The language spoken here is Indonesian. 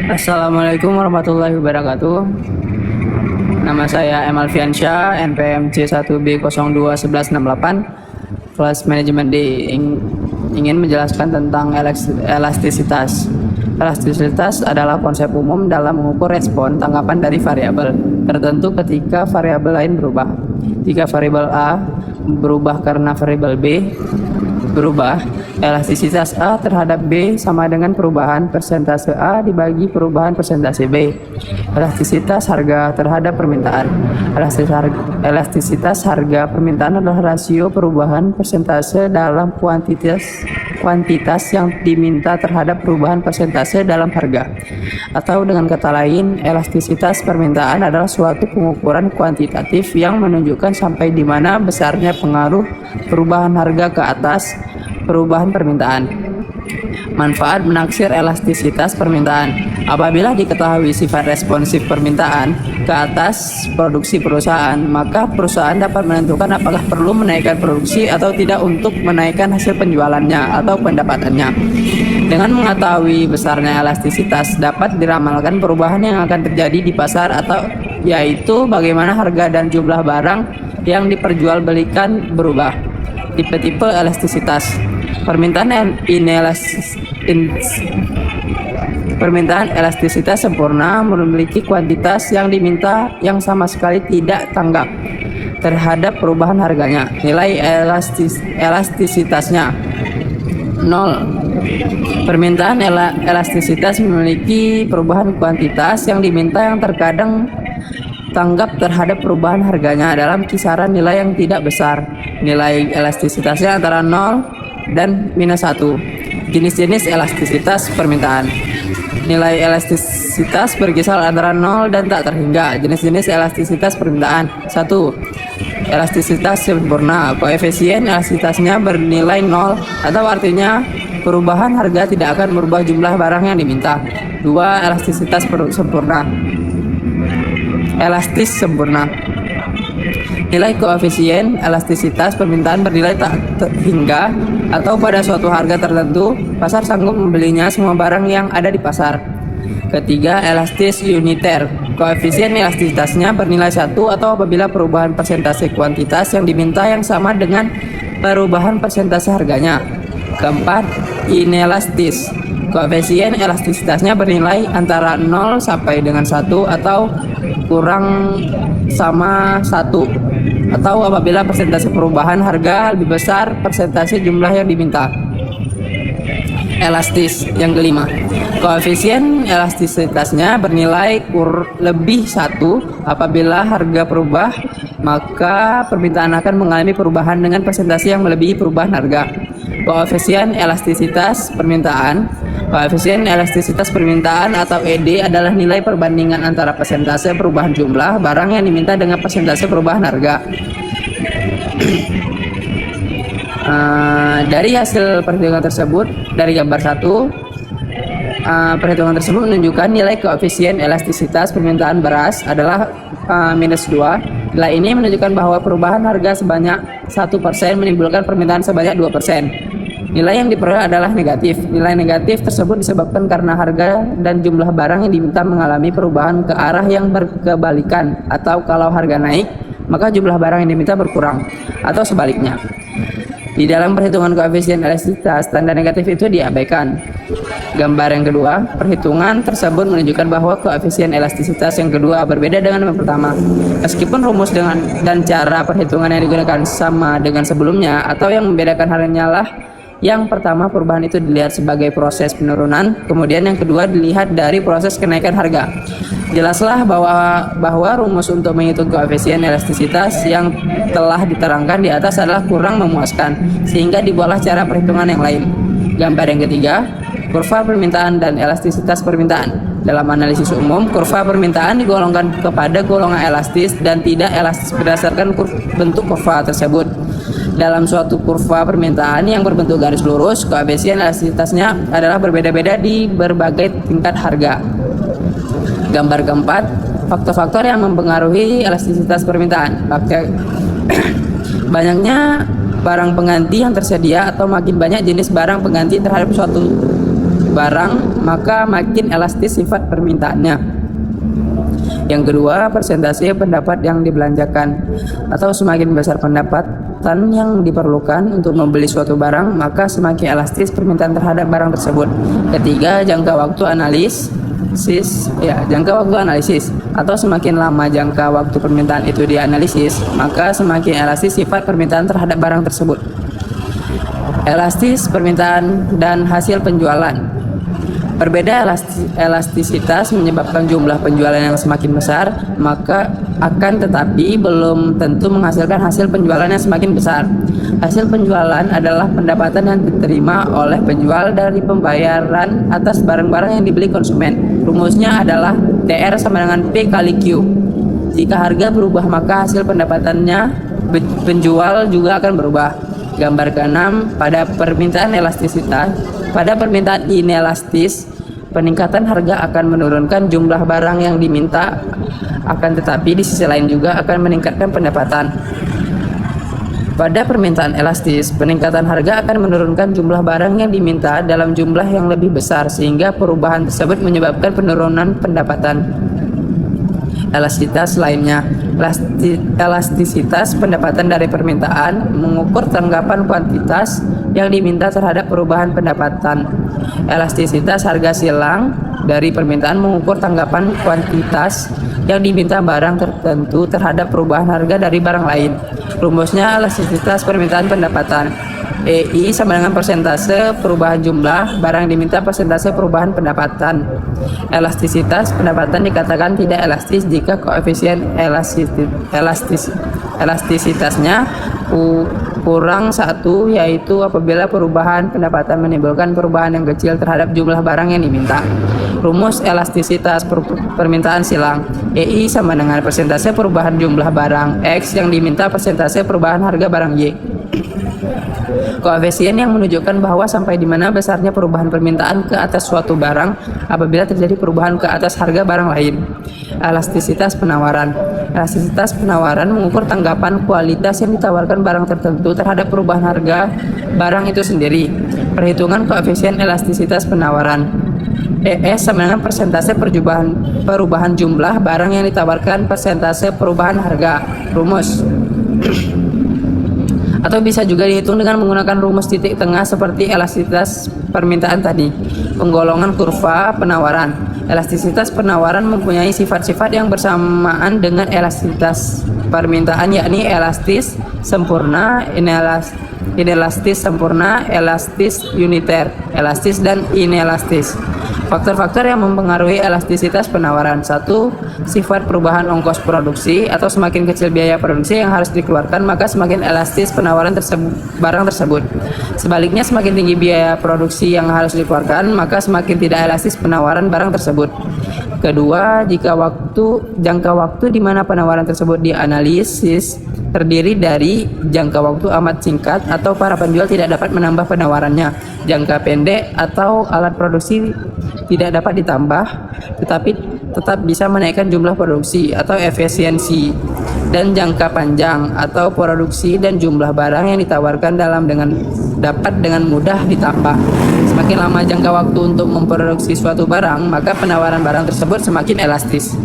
Assalamualaikum warahmatullahi wabarakatuh. Nama saya M. Alfiansyah, NPM C1B021168, kelas manajemen D. Ingin menjelaskan tentang elastisitas. Elastisitas adalah konsep umum dalam mengukur respon tanggapan dari variabel tertentu ketika variabel lain berubah. Jika variabel A berubah karena variabel B berubah, elastisitas A terhadap B sama dengan perubahan persentase A dibagi perubahan persentase B. Elastisitas harga terhadap permintaan. Elastisitas harga permintaan adalah rasio perubahan persentase dalam kuantitas yang diminta terhadap perubahan persentase dalam harga. Atau dengan kata lain, elastisitas permintaan adalah suatu pengukuran kuantitatif yang menunjukkan sampai di mana besarnya pengaruh perubahan harga ke atas perubahan permintaan. Manfaat menaksir elastisitas permintaan. Apabila diketahui sifat responsif permintaan ke atas produksi perusahaan, maka perusahaan dapat menentukan apakah perlu menaikkan produksi atau tidak untuk menaikkan hasil penjualannya atau pendapatannya. Dengan mengetahui besarnya elastisitas, dapat diramalkan perubahan yang akan terjadi di pasar, atau yaitu bagaimana harga dan jumlah barang yang diperjualbelikan berubah. Tipe-tipe elastisitas. Permintaan elastisitas sempurna memiliki kuantitas yang diminta yang sama sekali tidak tanggap terhadap perubahan harganya. Nilai elastisitasnya 0. Permintaan elastisitas memiliki perubahan kuantitas yang diminta yang terkadang tanggap terhadap perubahan harganya dalam kisaran nilai yang tidak besar. Nilai elastisitasnya antara 0 dan -1. Jenis-jenis elastisitas permintaan. Nilai elastisitas berkisar antara 0 dan tak terhingga. Jenis-jenis elastisitas permintaan. 1. Elastisitas sempurna. Koefisien elastisitasnya bernilai 0, atau artinya perubahan harga tidak akan merubah jumlah barang yang diminta. 2. Elastisitas sempurna. Elastis sempurna. Nilai koefisien elastisitas permintaan bernilai tak terhingga, atau pada suatu harga tertentu pasar sanggup membelinya semua barang yang ada di pasar. Ketiga, elastis uniter. Koefisien elastisitasnya bernilai 1, atau apabila perubahan persentase kuantitas yang diminta yang sama dengan perubahan persentase harganya. Keempat, inelastis. Koefisien elastisitasnya bernilai antara 0 sampai dengan 1, atau kurang sama 1, atau apabila persentase perubahan harga lebih besar persentase jumlah yang diminta. Elastis. Yang kelima, koefisien elastisitasnya bernilai lebih 1. Apabila harga berubah, maka permintaan akan mengalami perubahan dengan persentase yang melebihi perubahan harga. Koefisien elastisitas permintaan. Koefisien elastisitas permintaan atau ED adalah nilai perbandingan antara persentase perubahan jumlah barang yang diminta dengan persentase perubahan harga. Dari hasil perhitungan tersebut, dari gambar 1, perhitungan tersebut menunjukkan nilai koefisien elastisitas permintaan beras adalah -2. Nilai ini menunjukkan bahwa perubahan harga sebanyak 1% menimbulkan permintaan sebanyak 2%. Nilai yang diperoleh adalah negatif. Nilai negatif tersebut disebabkan karena harga dan jumlah barang yang diminta mengalami perubahan ke arah yang berkebalikan, atau kalau harga naik, maka jumlah barang yang diminta berkurang, atau sebaliknya. Di dalam perhitungan koefisien elastisitas, tanda negatif itu diabaikan. Gambar yang kedua, perhitungan tersebut menunjukkan bahwa koefisien elastisitas yang kedua berbeda dengan yang pertama. Meskipun rumus dan cara perhitungan yang digunakan sama dengan sebelumnya, atau yang membedakan hanyalah yang pertama, perubahan itu dilihat sebagai proses penurunan, kemudian yang kedua dilihat dari proses kenaikan harga. Jelaslah bahwa rumus untuk menghitung koefisien elastisitas yang telah diterangkan di atas adalah kurang memuaskan, sehingga dibuatlah cara perhitungan yang lain. Gambar yang ketiga, kurva permintaan dan elastisitas permintaan. Dalam analisis umum, kurva permintaan digolongkan kepada golongan elastis dan tidak elastis berdasarkan bentuk kurva tersebut. Dalam suatu kurva permintaan yang berbentuk garis lurus, koefisien elastisitasnya adalah berbeda-beda di berbagai tingkat harga. Gambar keempat, faktor-faktor yang mempengaruhi elastisitas permintaan. Banyaknya barang pengganti yang tersedia, atau makin banyak jenis barang pengganti terhadap suatu barang, maka makin elastis sifat permintaannya. Yang kedua, persentase pendapat yang dibelanjakan, atau semakin besar pendapatan yang diperlukan untuk membeli suatu barang, maka semakin elastis permintaan terhadap barang tersebut. Ketiga, jangka waktu analisis, atau semakin lama jangka waktu permintaan itu dianalisis, maka semakin elastis sifat permintaan terhadap barang tersebut. Elastis permintaan dan hasil penjualan. Berbeda elastisitas menyebabkan jumlah penjualan yang semakin besar, maka akan tetapi belum tentu menghasilkan hasil penjualan yang semakin besar. Hasil penjualan adalah pendapatan yang diterima oleh penjual dari pembayaran atas barang-barang yang dibeli konsumen. Rumusnya adalah TR sama dengan P kali Q. Jika harga berubah, maka hasil pendapatannya penjual juga akan berubah. Gambar ke-6, pada permintaan elastisitas. Pada permintaan inelastis, peningkatan harga akan menurunkan jumlah barang yang diminta, akan tetapi di sisi lain juga akan meningkatkan pendapatan. Pada permintaan elastis, peningkatan harga akan menurunkan jumlah barang yang diminta dalam jumlah yang lebih besar, sehingga perubahan tersebut menyebabkan penurunan pendapatan. Elastisitas lainnya. Elastisitas pendapatan dari permintaan mengukur tanggapan kuantitas yang diminta terhadap perubahan pendapatan. Elastisitas harga silang dari permintaan mengukur tanggapan kuantitas yang diminta barang tertentu terhadap perubahan harga dari barang lain. Rumusnya elastisitas permintaan pendapatan. EI sama dengan persentase perubahan jumlah barang diminta persentase perubahan pendapatan. Elastisitas pendapatan dikatakan tidak elastis jika koefisien elastisitasnya kurang 1, yaitu apabila perubahan pendapatan menimbulkan perubahan yang kecil terhadap jumlah barang yang diminta. Rumus elastisitas permintaan silang. EI sama dengan persentase perubahan jumlah barang X yang diminta persentase perubahan harga barang Y. Koefisien yang menunjukkan bahwa sampai di mana besarnya perubahan permintaan ke atas suatu barang apabila terjadi perubahan ke atas harga barang lain. Elastisitas penawaran. Elastisitas penawaran mengukur tanggapan kualitas yang ditawarkan barang tertentu terhadap perubahan harga barang itu sendiri. Perhitungan koefisien elastisitas penawaran. ES sama dengan persentase perubahan jumlah barang yang ditawarkan persentase perubahan harga. Rumus. Atau bisa juga dihitung dengan menggunakan rumus titik tengah seperti elastisitas permintaan tadi. Penggolongan kurva penawaran. Elastisitas penawaran mempunyai sifat-sifat yang bersamaan dengan elastisitas permintaan, yakni elastis sempurna, inelastis sempurna, elastis uniter, elastis dan inelastis. Faktor-faktor yang mempengaruhi elastisitas penawaran. 1. Sifat perubahan ongkos produksi, atau semakin kecil biaya produksi yang harus dikeluarkan, maka semakin elastis penawaran barang tersebut. Sebaliknya, semakin tinggi biaya produksi yang harus dikeluarkan, maka semakin tidak elastis penawaran barang tersebut. Kedua, jika jangka waktu di mana penawaran tersebut dianalisis terdiri dari jangka waktu amat singkat atau para penjual tidak dapat menambah penawarannya, jangka pendek atau alat produksi tidak dapat ditambah tetapi tetap bisa menaikkan jumlah produksi atau efisiensi, dan jangka panjang atau produksi dan jumlah barang yang ditawarkan dapat dengan mudah ditambah. Semakin lama jangka waktu untuk memproduksi suatu barang, maka penawaran barang tersebut semakin elastis.